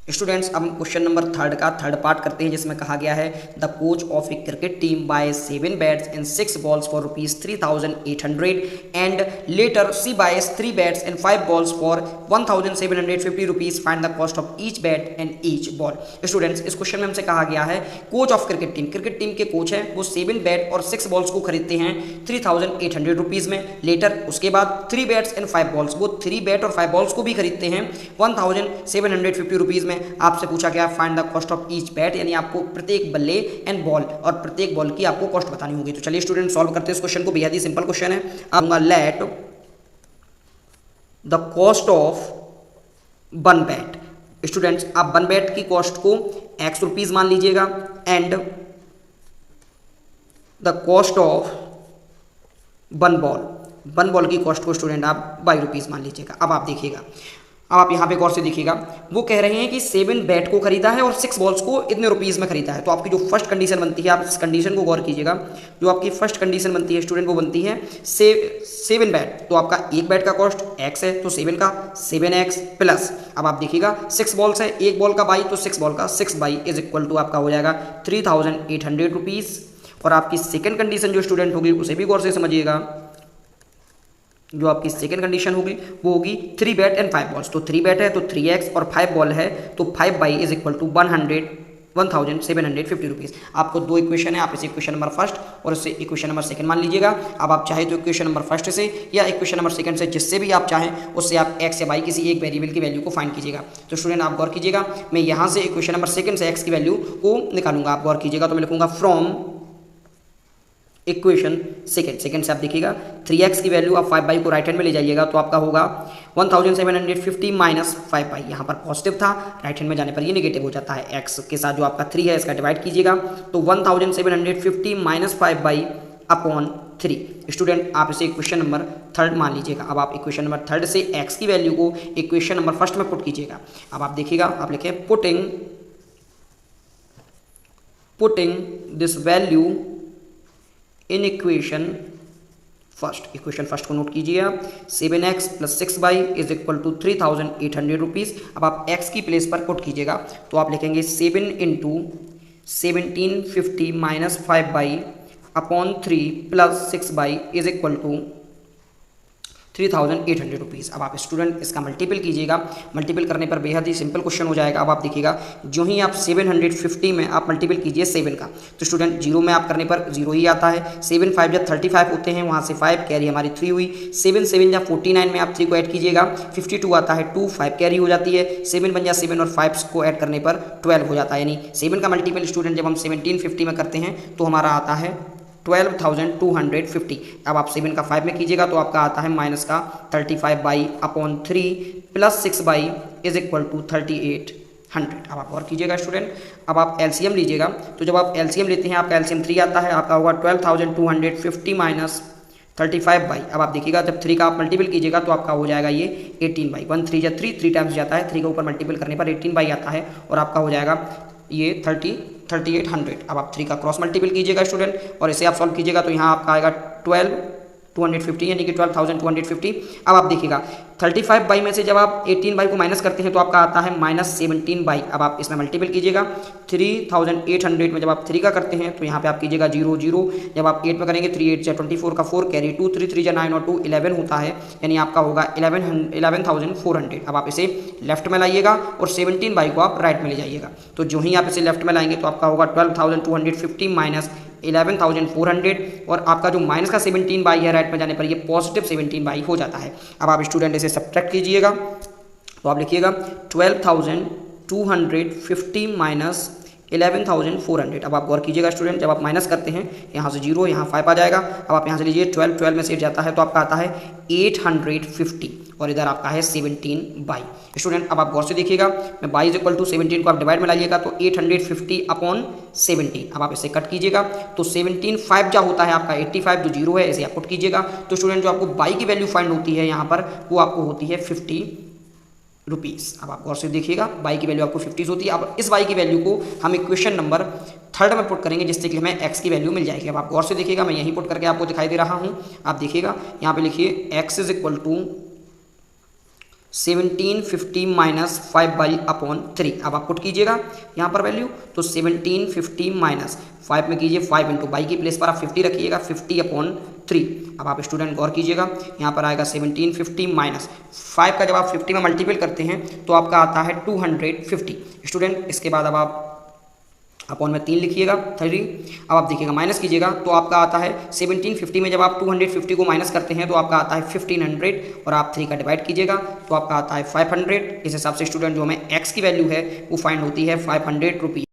Students अब हम question number third का थर्ड पार्ट करते हैं, जिसमें कहा गया है the coach of a cricket team buy 7 bats in 6 balls for ₹3,800 and later she buys 3 bats in 5 balls for ₹1,750। Find the cost of each bat and each ball. Students इस question में हमसे कहा गया है कोच ऑफ क्रिकेट टीम के coach हैं, वो 7 bat और 6 बॉल्स को खरीदते हैं ₹3,800 में। लेटर उसके बाद 3 बैट्स एंड 5 बॉल्स, वो 3 बैट और 5 बॉल्स को भी खरीदते हैं ₹1,750 में। आपसे पूछा गया find the cost of each bat, यानी आपको प्रत्येक बल्ले एंड बॉल और प्रत्येक बॉल की आपको कॉस्ट बतानी होगी। तो चलिए स्टूडेंट सॉल्व करते हैं इस क्वेश्चन को, बेहद ही सिंपल क्वेश्चन है। आऊंगा let the cost of one bat. Students आप वन बैट की कॉस्ट को x रुपीज मान लीजिएगा and the cost of one ball की कॉस्ट को स्टूडेंट आप y रुपीज मान लीजिएगा। अब आप देखिएगा, अब आप यहाँ पे गौर से देखिएगा, वो कह रहे हैं कि 7 बैट को खरीदा है और 6 बॉल्स को इतने रुपीज़ में खरीदा है। तो आपकी जो फर्स्ट कंडीशन बनती है, आप इस कंडीशन को गौर कीजिएगा, जो आपकी फर्स्ट कंडीशन बनती है स्टूडेंट वो बनती है 7 बैट, तो आपका एक बैट का कॉस्ट x है, तो 7 का 7x प्लस, अब आप देखिएगा 6 बॉल्स है, एक बॉल का बाई, तो 6 बॉल का 6 बाई इज इक्वल टू आपका हो जाएगा ₹3,800। और आपकी सेकेंड कंडीशन जो स्टूडेंट होगी उसे भी गौर से समझिएगा, जो आपकी सेकंड कंडीशन होगी वो होगी 3 बैट एंड 5 बॉल्स। तो 3 बैट है तो 3x और 5 बॉल है तो 5 बाई इज इक्वल टू 1,750 ₹। आपको दो इक्वेशन है, आप इसे इक्वेशन नंबर फर्स्ट और इसे इक्वेशन नंबर सेकंड मान लीजिएगा। अब आप चाहे तो इक्वेशन नंबर फर्स्ट से या इक्वेशन नंबर सेकंड से, जिससे भी आप चाहें उससे आप x या y किसी एक वेरिएबल की वैल्यू को फाइंड कीजिएगा। तो स्टूडेंट आप गौर कीजिएगा, मैं यहाँ से इक्वेशन नंबर सेकंड से x की वैल्यू को निकालूंगा। आप गौर कीजिएगा, तो मैं लिखूंगा फ्रॉम इक्वेशन सेकंड से आप देखिएगा 3x की वैल्यू आप 5 बाई को राइट हैंड में ले जाइएगा, तो आपका होगा 1750 माइनस 5 बाई, यहाँ पर पॉजिटिव था, राइट हैंड में जाने पर ये नेगेटिव हो जाता है। x के साथ जो आपका 3 है इसका डिवाइड कीजिएगा, तो 1750 माइनस 5 बाई अपॉन 3। स्टूडेंट आप इसे इक्वेशन नंबर थर्ड मान लीजिएगा। अब आप इक्वेशन नंबर थर्ड से x की वैल्यू को इक्वेशन नंबर फर्स्ट में पुट कीजिएगा। अब आप देखिएगा, आप लिखें putting this value in equation first को नोट कीजिए आप, 7x plus 6 y is equal to ₹3,800। अब आप x की प्लेस पर पुट कीजिएगा, तो आप लिखेंगे 7 into 1750 minus 5 y upon 3 plus 6 y is equal to ₹3,800। अब आप स्टूडेंट इसका मल्टीपल कीजिएगा, मल्टीपल करने पर बेहद ही सिंपल क्वेश्चन हो जाएगा। अब आप देखिएगा, जो ही आप 750 में आप मल्टीपल कीजिए 7 का, तो स्टूडेंट 0 में आप करने पर 0 ही आता है। 7 5 जब 35 होते हैं, वहाँ से 5 कैरी हमारी 3 हुई। 7 7 जब 49 में आप 3 को ऐड कीजिएगा 52 आता है, 2 5 कैरी हो जाती है। 7 बन जा 7 और 5 को ऐड करने पर 12 हो जाता है, यानी 7 का मल्टीपल स्टूडेंट जब हम 1750 में करते हैं तो हमारा आता है 12,250। अब आप 7 का 5 में कीजिएगा तो आपका आता है माइनस का 35 y upon 3 plus 6 y is equal to 3,800। अब आप और कीजिएगा स्टूडेंट, अब आप एलसीएम लीजिएगा, तो जब आप एलसीएम लेते हैं आपका एलसीएम 3 आता है, आपका होगा 12,250 माइनस 35 बाई। अब आप देखिएगा, जब 3 का आप मल्टीपल कीजिएगा तो आपका हो जाएगा ये 18 बाई, 1 3 या 3 टाइम्स जाता है, 3 के ऊपर मल्टीपल करने पर 18 बाई आता है और आपका हो जाएगा ये 3,800। अब आप 3 का क्रॉस मल्टीपल कीजिएगा स्टूडेंट और इसे आप सॉल्व कीजिएगा, तो यहाँ आपका आएगा 12,250 यानी कि 12,250। अब आप देखिएगा 35 बाई में से जब आप 18 बाई को माइनस करते हैं तो आपका आता है माइनस 17 बाई। अब आप इसमें मल्टीपल कीजिएगा, 3,800 में जब आप 3 का करते हैं तो यहाँ पे आप कीजिएगा 0 0, जब आप 8 में करेंगे 3 8 या 24 का 4 कैरी, 2 3 3 या 9 और 2 11 होता है, यानी आपका होगा 11,400। अब आप इसे लेफ्ट में लाइएगा और 17 बाई को आप राइट में ले जाइएगा, तो जो ही आप इसे लेफ्ट में लाएंगे तो आपका होगा 12,250 माइनस 11,400 और आपका जो माइनस का 17 बाई है राइट में जाने पर ये पॉजिटिव 17 बाई हो जाता है। अब आप स्टूडेंट इसे सब्ट्रैक्ट कीजिएगा, तो आप लिखिएगा 12,250 माइनस 11,400। अब आप गौर कीजिएगा स्टूडेंट, जब आप माइनस करते हैं यहाँ से 0 यहाँ 5 आ जाएगा। अब आप यहाँ से लीजिए 12 में से जाता है तो आपका आता है 850 और इधर आपका है 17 बाई। स्टूडेंट अब आप गौर से देखिएगा, मैं बाई इज इक्वल टू 17 को आप डिवाइड में लाइएगा तो 850 अपॉन 17। अब आप इसे कट कीजिएगा तो 17 5 जा होता है आपका 85, जो 0 है इसे आप पुट कीजिएगा। तो स्टूडेंट जो आपको बाई की वैल्यू फाइंड होती है यहाँ पर वो आपको होती है 50 रुपीज़। अब आप गौर से देखिएगा, बाई की वैल्यू आपको 50 होती है। अब इस बाई की वैल्यू को हम इक्वेशन नंबर थर्ड में पुट करेंगे, जिससे कि हमें x की वैल्यू मिल जाएगी। अब आप गौर से देखिएगा, मैं यहीं पुट करके आपको दिखाई दे रहा हूँ। आप देखिएगा यहाँ पे लिखिए x is equal to 1750 minus 5/3। अब आप पुट कीजिएगा यहाँ पर वैल्यू, तो 1750 माइनस 5 में कीजिए 5 इंटू बाई की प्लेस पर आप 50 रखिएगा 50/3। अब आप स्टूडेंट गौर कीजिएगा, यहाँ पर आएगा 1750 माइनस 5 का जब आप 50 में मल्टीपल करते हैं तो आपका आता है 250 स्टूडेंट। इसके बाद अब आप अपॉन में 3 लिखिएगा 3। अब आप देखिएगा माइनस कीजिएगा तो आपका आता है 1750 में जब आप 250 को माइनस करते हैं तो आपका आता है 1500 और आप 3 का डिवाइड कीजिएगा तो आपका आता है 500। इस हिसाब से स्टूडेंट जो हमें एक्स की वैल्यू है वो फाइंड होती है 500 रुपीज़।